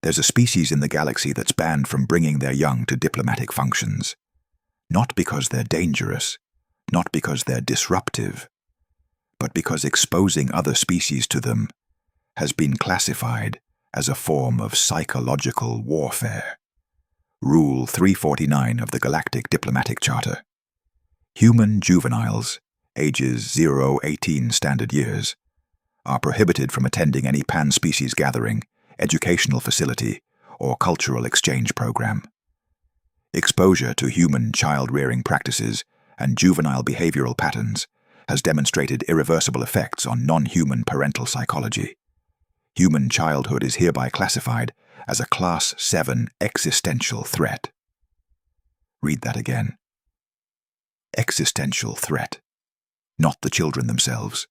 There's a species in the galaxy that's banned from bringing their young to diplomatic functions. Not because they're dangerous, not because they're disruptive, but because exposing other species to them has been classified as a form of psychological warfare. Rule 349 of the Galactic Diplomatic Charter. Human juveniles, ages 0-18 standard years, are prohibited from attending any pan-species gathering, educational facility, or cultural exchange program. Exposure to human child-rearing practices and juvenile behavioral patterns has demonstrated irreversible effects on non-human parental psychology. Human childhood is hereby classified as a Class 7 existential threat. Read that again. Existential threat. Not the children themselves,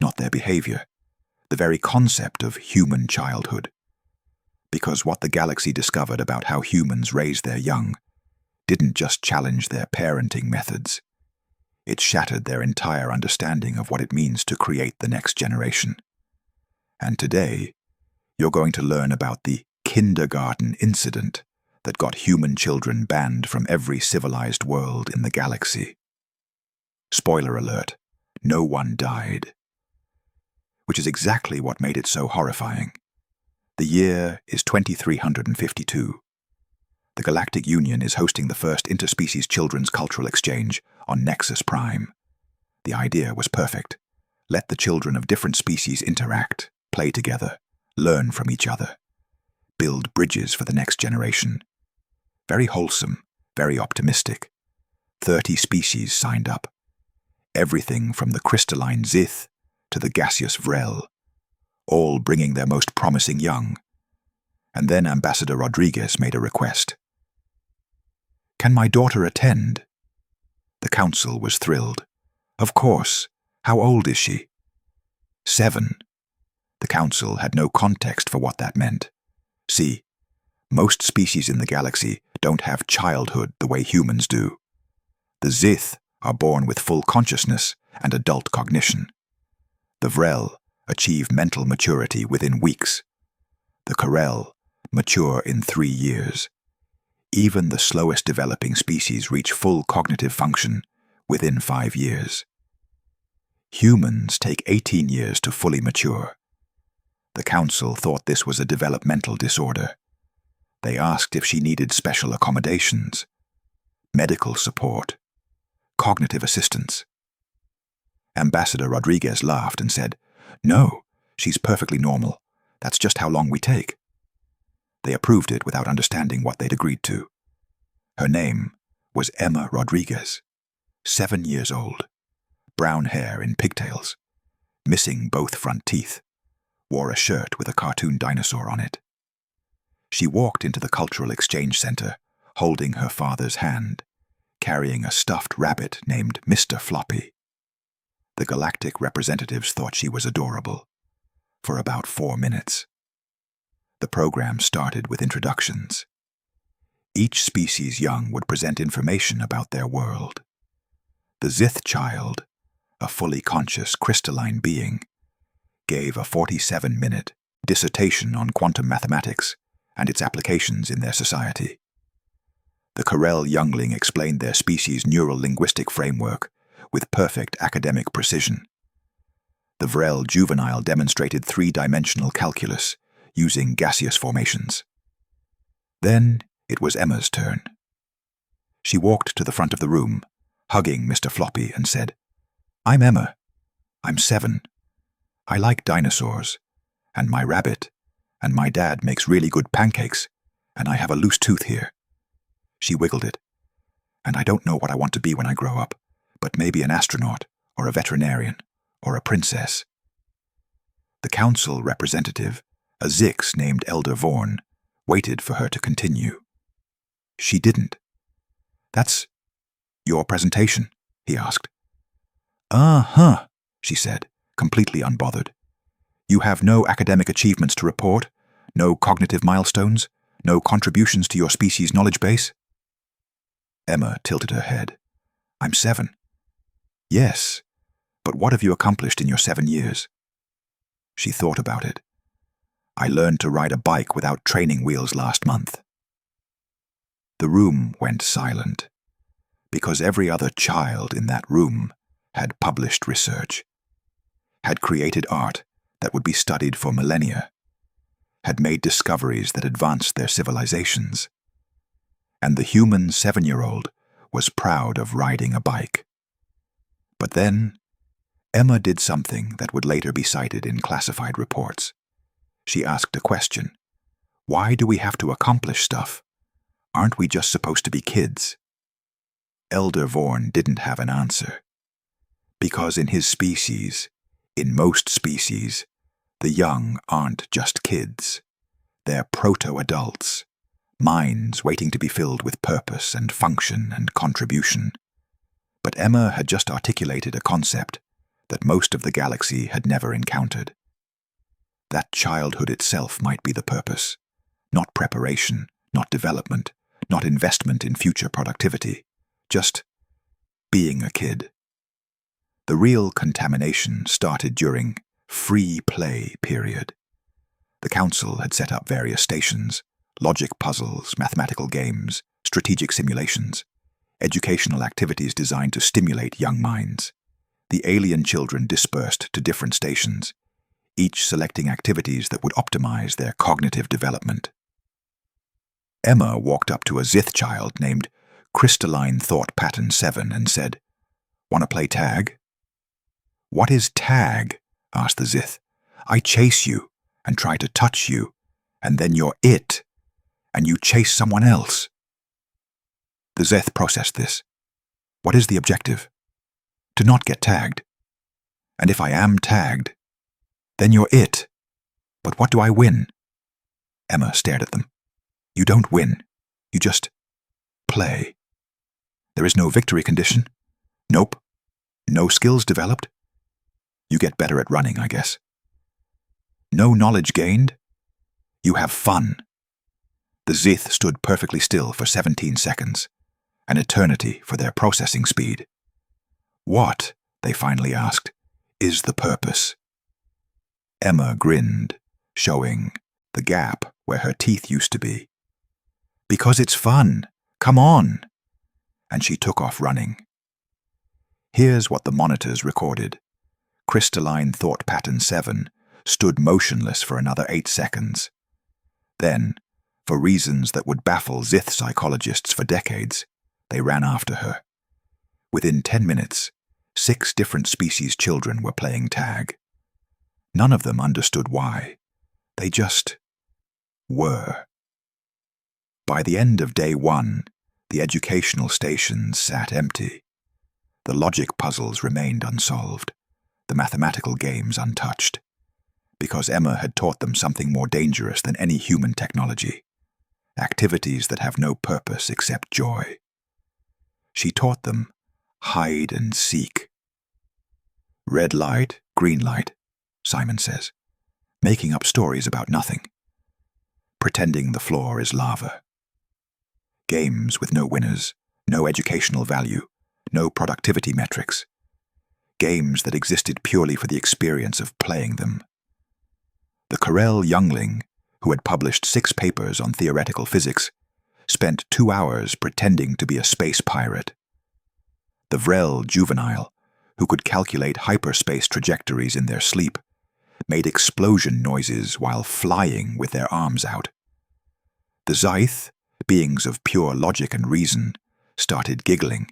not their behavior, the very concept of human childhood. Because what the galaxy discovered about how humans raise their young didn't just challenge their parenting methods. It shattered their entire understanding of what it means to create the next generation. And today, you're going to learn about the kindergarten incident that got human children banned from every civilized world in the galaxy. Spoiler alert, no one died. Which is exactly what made it so horrifying. The year is 2352. The Galactic Union is hosting the first interspecies children's cultural exchange on Nexus Prime. The idea was perfect. Let the children of different species interact, play together, learn from each other, build bridges for the next generation. Very wholesome, very optimistic. 30 species signed up. Everything from the crystalline Zith to the gaseous Vrel, all bringing their most promising young. And then Ambassador Rodriguez made a request. "Can my daughter attend?" The council was thrilled. "Of course. How old is she?" 7. The council had no context for what that meant. See, most species in the galaxy don't have childhood the way humans do. The Zith are born with full consciousness and adult cognition. The Vrel achieve mental maturity within weeks. The Corel mature in 3 years. Even the slowest developing species reach full cognitive function within 5 years. Humans take 18 years to fully mature. The council thought this was a developmental disorder. They asked if she needed special accommodations, medical support, cognitive assistance. Ambassador Rodriguez laughed and said, "No, she's perfectly normal. That's just how long we take." They approved it without understanding what they'd agreed to. Her name was Emma Rodriguez, 7 years old, brown hair in pigtails, missing both front teeth, wore a shirt with a cartoon dinosaur on it. She walked into the Cultural Exchange Center, holding her father's hand, carrying a stuffed rabbit named Mr. Floppy. The galactic representatives thought she was adorable. For about 4 minutes. The program started with introductions. Each species young would present information about their world. The Zith child, a fully conscious crystalline being, gave a 47-minute dissertation on quantum mathematics and its applications in their society. The Corel youngling explained their species' neural linguistic framework with perfect academic precision. The Vrel juvenile demonstrated 3-dimensional calculus using gaseous formations. Then it was Emma's turn. She walked to the front of the room, hugging Mr. Floppy, and said, "I'm Emma. I'm 7. I like dinosaurs, and my rabbit, and my dad makes really good pancakes, and I have a loose tooth here." She wiggled it. "And I don't know what I want to be when I grow up, but maybe an astronaut, or a veterinarian, or a princess." The council representative, a Zix named Elder Vorn, waited for her to continue. She didn't. "That's your presentation?" he asked. "Uh-huh," she said, completely unbothered. "You have no academic achievements to report, no cognitive milestones, no contributions to your species' knowledge base?" Emma tilted her head. "I'm 7. "Yes, but what have you accomplished in your 7 years?" She thought about it. I learned to ride a bike without training wheels last month." The room went silent, because every other child in that room had published research, had created art that would be studied for millennia, had made discoveries that advanced their civilizations, and the human 7-year-old was proud of riding a bike. But then, Emma did something that would later be cited in classified reports. She asked a question. Why do we have to accomplish stuff? Aren't we just supposed to be kids? Elder Vorn didn't have an answer. Because in his species, in most species, the young aren't just kids. They're proto-adults, minds waiting to be filled with purpose and function and contribution. But Emma had just articulated a concept that most of the galaxy had never encountered. That childhood itself might be the purpose, not preparation, not development, not investment in future productivity, just being a kid. The real contamination started during free play period. The Council had set up various stations, logic puzzles, mathematical games, strategic simulations, educational activities designed to stimulate young minds. The alien children dispersed to different stations, each selecting activities that would optimize their cognitive development. Emma walked up to a Zith child named Crystalline Thought Pattern 7 and said, "Want to play tag?" "What is tag?" asked the Zith. "I chase you and try to touch you, and then you're it, and you chase someone else." The Zith processed this. "What is the objective?" "To not get tagged. And if I am tagged, then you're it. But what do I win?" Emma stared at them. "You don't win. You just play. There is no victory condition. Nope. No skills developed. You get better at running, I guess. No knowledge gained. You have fun." The Zith stood perfectly still for 17 seconds, an eternity for their processing speed. "What," they finally asked, "is the purpose?" Emma grinned, showing the gap where her teeth used to be. "Because it's fun. Come on." And she took off running. Here's what the monitors recorded. Crystalline Thought Pattern 7 stood motionless for another 8 seconds. Then, for reasons that would baffle Zith psychologists for decades, they ran after her. Within 10 minutes, 6 different species children were playing tag. None of them understood why. They just were. By the end of day 1, the educational stations sat empty. The logic puzzles remained unsolved, the mathematical games untouched, because Emma had taught them something more dangerous than any human technology, activities that have no purpose except joy. She taught them hide and seek. Red light, green light, Simon says, making up stories about nothing, pretending the floor is lava. Games with no winners, no educational value, no productivity metrics. Games that existed purely for the experience of playing them. The Carell youngling, who had published 6 papers on theoretical physics, spent 2 hours pretending to be a space pirate. The Vrel juvenile, who could calculate hyperspace trajectories in their sleep, made explosion noises while flying with their arms out. The Zyth, beings of pure logic and reason, started giggling,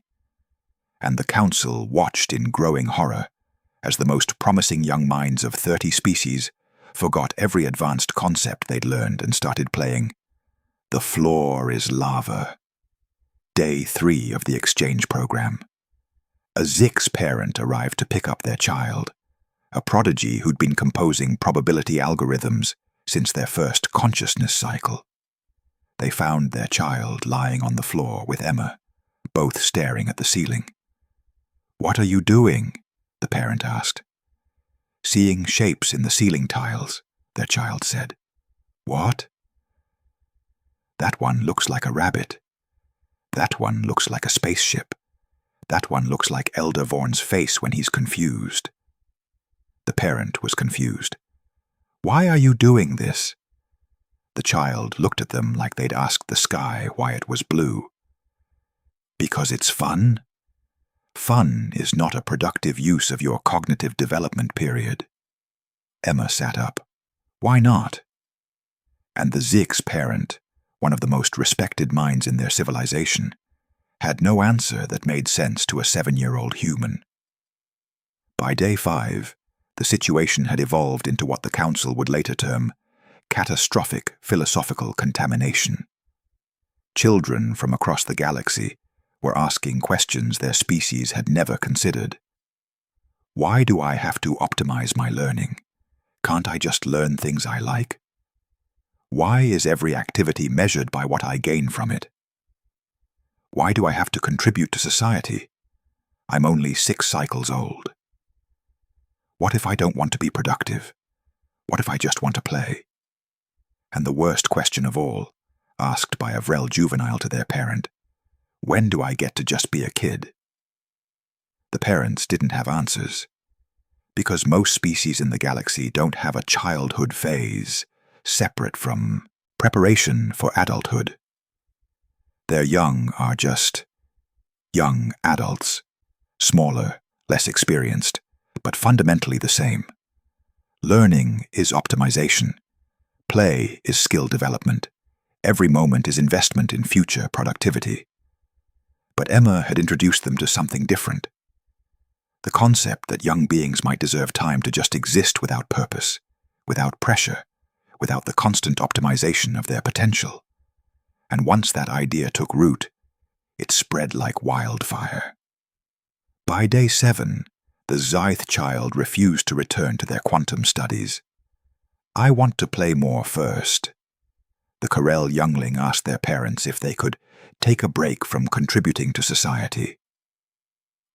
and the Council watched in growing horror as the most promising young minds of 30 species forgot every advanced concept they'd learned and started playing The Floor is Lava. Day 3 of the exchange program. A Zix parent arrived to pick up their child, a prodigy who'd been composing probability algorithms since their first consciousness cycle. They found their child lying on the floor with Emma, both staring at the ceiling. "What are you doing?" the parent asked. "Seeing shapes in the ceiling tiles," their child said. "What?" "That one looks like a rabbit. That one looks like a spaceship. That one looks like Elder Vorn's face when he's confused." The parent was confused. Why are you doing this? The child looked at them like they'd asked the sky why it was blue. Because it's fun? Fun is not a productive use of your cognitive development period. Emma sat up. Why not? And the Zix parent, one of the most respected minds in their civilization, had no answer that made sense to a 7-year-old human. By day 5, the situation had evolved into what the Council would later term catastrophic philosophical contamination. Children from across the galaxy were asking questions their species had never considered. Why do I have to optimize my learning? Can't I just learn things I like? Why is every activity measured by what I gain from it? Why do I have to contribute to society? I'm only 6 cycles old. What if I don't want to be productive? What if I just want to play? And the worst question of all, asked by a Vrel juvenile to their parent, when do I get to just be a kid? The parents didn't have answers, because most species in the galaxy don't have a childhood phase separate from preparation for adulthood. Their young are just young adults, smaller, less experienced, but fundamentally the same. Learning is optimization. Play is skill development. Every moment is investment in future productivity. But Emma had introduced them to something different. The concept that young beings might deserve time to just exist without purpose, without pressure, without the constant optimization of their potential. And once that idea took root, it spread like wildfire. By day 7, the Zyth child refused to return to their quantum studies. I want to play more first. The Corel youngling asked their parents if they could take a break from contributing to society.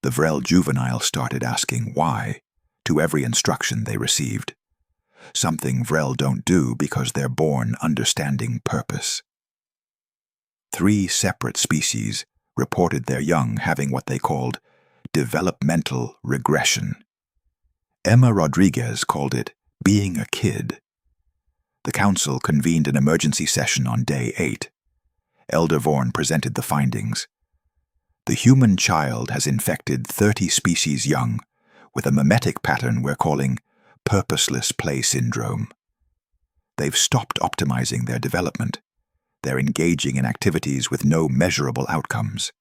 The Vrel juvenile started asking why to every instruction they received. Something Vrel don't do because they're born understanding purpose. 3 separate species reported their young having what they called developmental regression. Emma Rodriguez called it being a kid. The Council convened an emergency session on day 8. Elder Vorn presented the findings. The human child has infected 30 species young with a mimetic pattern we're calling purposeless play syndrome. They've stopped optimizing their development. They're engaging in activities with no measurable outcomes.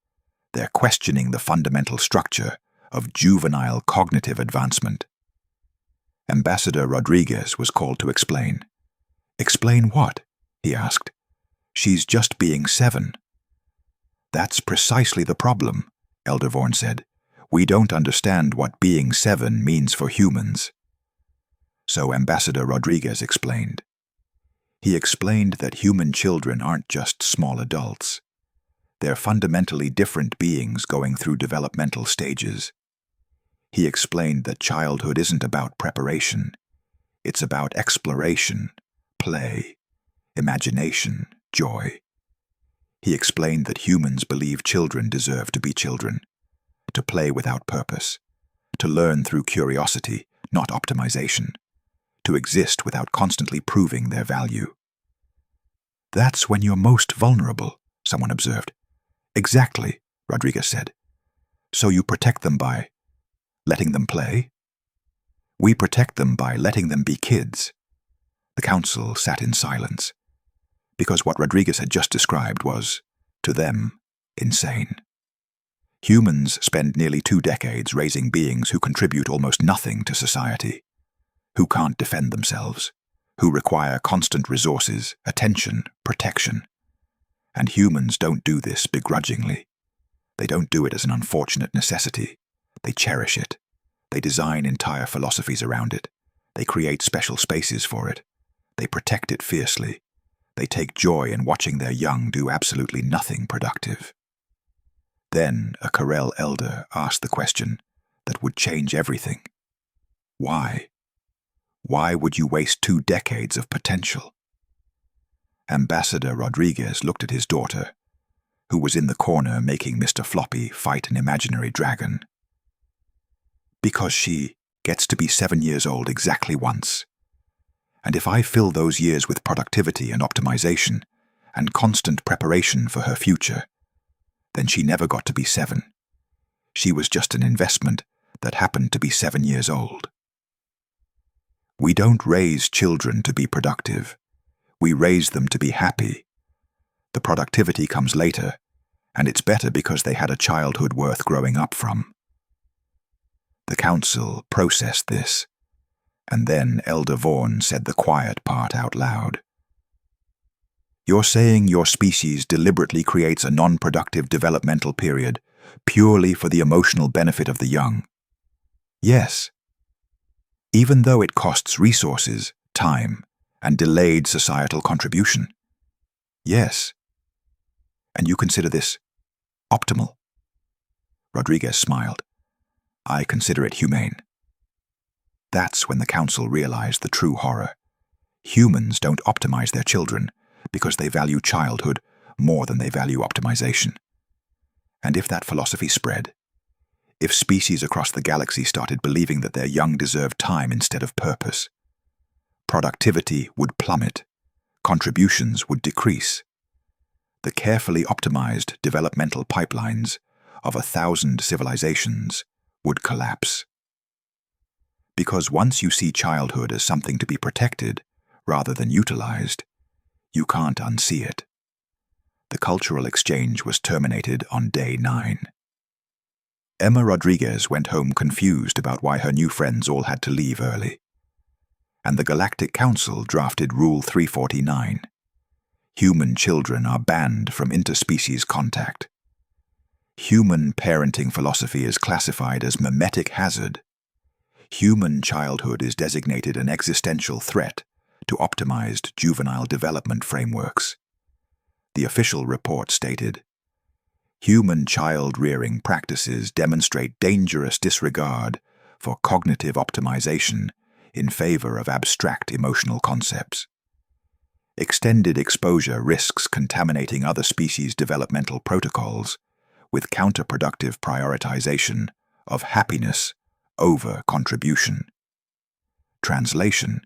They're questioning the fundamental structure of juvenile cognitive advancement. Ambassador Rodriguez was called to explain. Explain what? He asked. She's just being 7. That's precisely the problem, Elder Vorn said. We don't understand what being 7 means for humans. So Ambassador Rodriguez explained. He explained that human children aren't just small adults. They're fundamentally different beings going through developmental stages. He explained that childhood isn't about preparation. It's about exploration, play, imagination, joy. He explained that humans believe children deserve to be children, to play without purpose, to learn through curiosity, not optimization, to exist without constantly proving their value. That's when you're most vulnerable, someone observed. Exactly, Rodriguez said. So you protect them by letting them play? We protect them by letting them be kids. The Council sat in silence, because what Rodriguez had just described was, to them, insane. Humans spend nearly 2 decades raising beings who contribute almost nothing to society, who can't defend themselves, who require constant resources, attention, protection. And humans don't do this begrudgingly. They don't do it as an unfortunate necessity. They cherish it. They design entire philosophies around it. They create special spaces for it. They protect it fiercely. They take joy in watching their young do absolutely nothing productive. Then a Corel elder asked the question that would change everything. Why? Why would you waste 2 decades of potential? Ambassador Rodriguez looked at his daughter, who was in the corner making Mr. Floppy fight an imaginary dragon. Because she gets to be 7 years old exactly once. And if I fill those years with productivity and optimization and constant preparation for her future, then she never got to be 7. She was just an investment that happened to be 7 years old. We don't raise children to be productive. We raise them to be happy. The productivity comes later, and it's better because they had a childhood worth growing up from. The council processed this, and then Elder Vaughan said the quiet part out loud. You're saying your species deliberately creates a non-productive developmental period purely for the emotional benefit of the young? Yes. Even though it costs resources, time, and delayed societal contribution? Yes. And you consider this optimal? Rodriguez smiled. I consider it humane. That's when the council realized the true horror. Humans don't optimize their children because they value childhood more than they value optimization. And if that philosophy spread, if species across the galaxy started believing that their young deserved time instead of purpose, productivity would plummet, contributions would decrease. The carefully optimized developmental pipelines of 1,000 civilizations would collapse. Because once you see childhood as something to be protected rather than utilized, you can't unsee it. The cultural exchange was terminated on day 9. Emma Rodriguez went home confused about why her new friends all had to leave early. And the Galactic Council drafted Rule 349. Human children are banned from interspecies contact. Human parenting philosophy is classified as mimetic hazard. Human childhood is designated an existential threat to optimized juvenile development frameworks. The official report stated, human child-rearing practices demonstrate dangerous disregard for cognitive optimization in favor of abstract emotional concepts. Extended exposure risks contaminating other species' developmental protocols with counterproductive prioritization of happiness over contribution. Translation: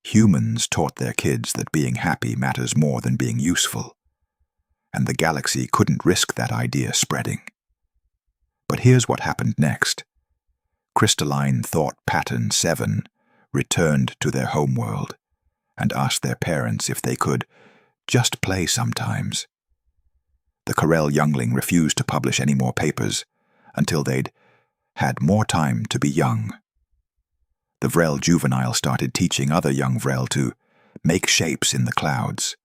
humans taught their kids that being happy matters more than being useful, and the galaxy couldn't risk that idea spreading. But here's what happened next. Crystalline Thought Pattern 7 returned to their homeworld and asked their parents if they could just play sometimes. The Corel youngling refused to publish any more papers until they'd had more time to be young. The Vrel juvenile started teaching other young Vrel to make shapes in the clouds,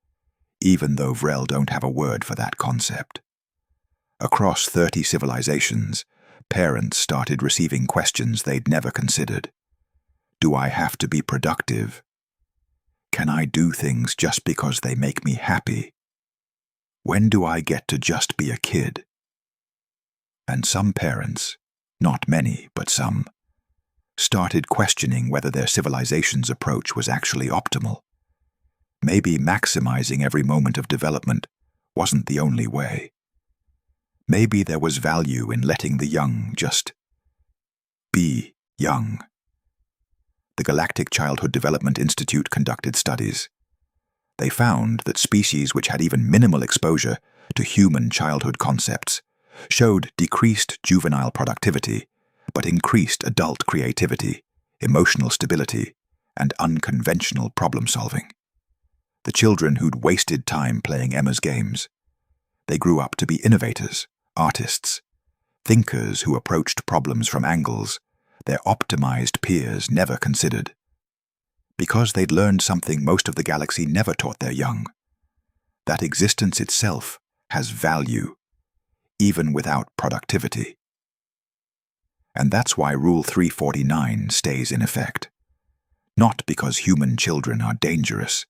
even though Vrel don't have a word for that concept. Across 30 civilizations, parents started receiving questions they'd never considered. Do I have to be productive? Can I do things just because they make me happy? When do I get to just be a kid? And some parents, not many, but some, started questioning whether their civilization's approach was actually optimal. Maybe maximizing every moment of development wasn't the only way. Maybe there was value in letting the young just be young. The Galactic Childhood Development Institute conducted studies. They found that species which had even minimal exposure to human childhood concepts showed decreased juvenile productivity, but increased adult creativity, emotional stability, and unconventional problem-solving. The children who'd wasted time playing Emma's games, they grew up to be innovators, artists, thinkers who approached problems from angles their optimized peers never considered. Because they'd learned something most of the galaxy never taught their young, that existence itself has value, even without productivity. And that's why Rule 349 stays in effect. Not because human children are dangerous,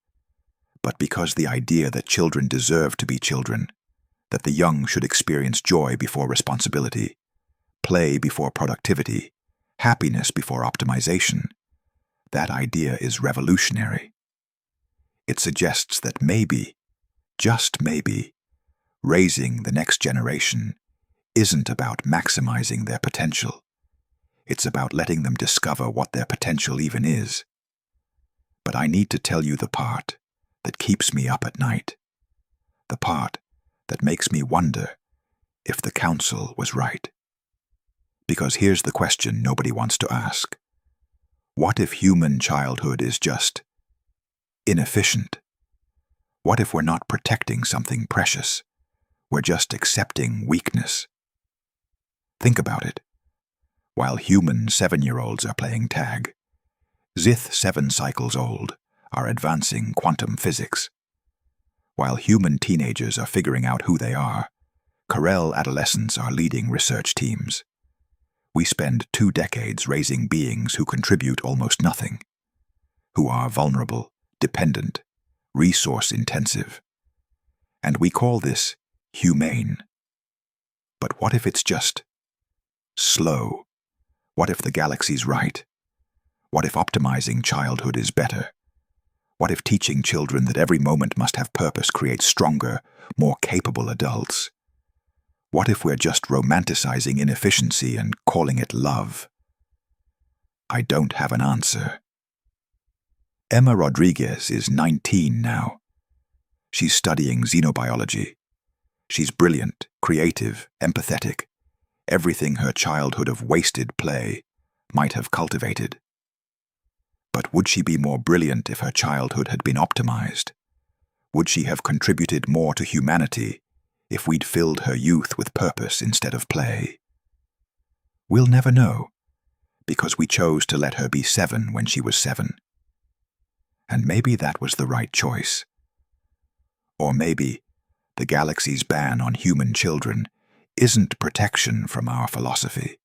but because the idea that children deserve to be children, that the young should experience joy before responsibility, play before productivity, happiness before optimization, that idea is revolutionary. It suggests that maybe, just maybe, raising the next generation isn't about maximizing their potential. It's about letting them discover what their potential even is. But I need to tell you the part that keeps me up at night. The part that makes me wonder if the council was right. Because here's the question nobody wants to ask. What if human childhood is just inefficient? What if we're not protecting something precious? We're just accepting weakness. Think about it. While human 7-year-olds are playing tag, Zith 7 cycles old are advancing quantum physics. While human teenagers are figuring out who they are, Corel adolescents are leading research teams. We spend 2 decades raising beings who contribute almost nothing, who are vulnerable, dependent, resource-intensive. And we call this humane. But what if it's just slow? What if the galaxy's right? What if optimizing childhood is better? What if teaching children that every moment must have purpose creates stronger, more capable adults? What if we're just romanticizing inefficiency and calling it love? I don't have an answer. Emma Rodriguez is 19 now. She's studying xenobiology. She's brilliant, creative, empathetic, everything her childhood of wasted play might have cultivated. But would she be more brilliant if her childhood had been optimized? Would she have contributed more to humanity if we'd filled her youth with purpose instead of play? We'll never know, because we chose to let her be 7 when she was 7. And maybe that was the right choice. Or maybe the galaxy's ban on human children isn't protection from our philosophy.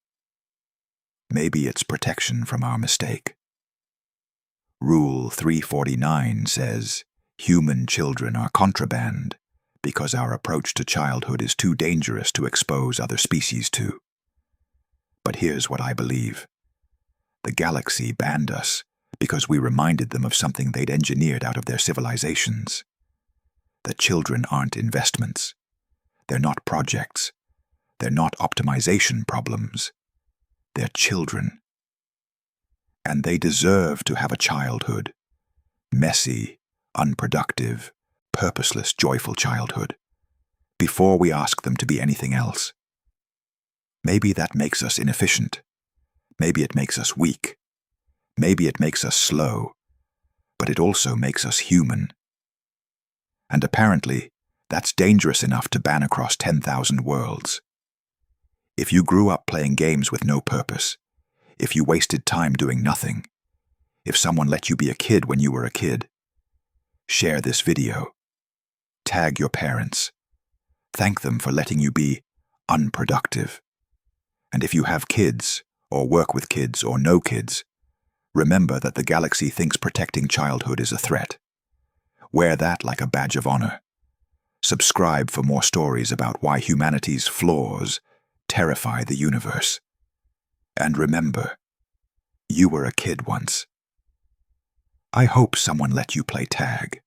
Maybe it's protection from our mistake. Rule 349 says, human children are contraband because our approach to childhood is too dangerous to expose other species to. But here's what I believe. The galaxy banned us because we reminded them of something they'd engineered out of their civilizations. That children aren't investments. They're not projects. They're not optimization problems. They're children. And they deserve to have a childhood. Messy, unproductive, purposeless, joyful childhood. Before we ask them to be anything else. Maybe that makes us inefficient. Maybe it makes us weak. Maybe it makes us slow. But it also makes us human. And apparently, that's dangerous enough to ban across 10,000 worlds. If you grew up playing games with no purpose, if you wasted time doing nothing, if someone let you be a kid when you were a kid, share this video. Tag your parents. Thank them for letting you be unproductive. And if you have kids, or work with kids, or know kids, remember that the galaxy thinks protecting childhood is a threat. Wear that like a badge of honor. Subscribe for more stories about why humanity's flaws terrify the universe. And remember, you were a kid once. I hope someone let you play tag.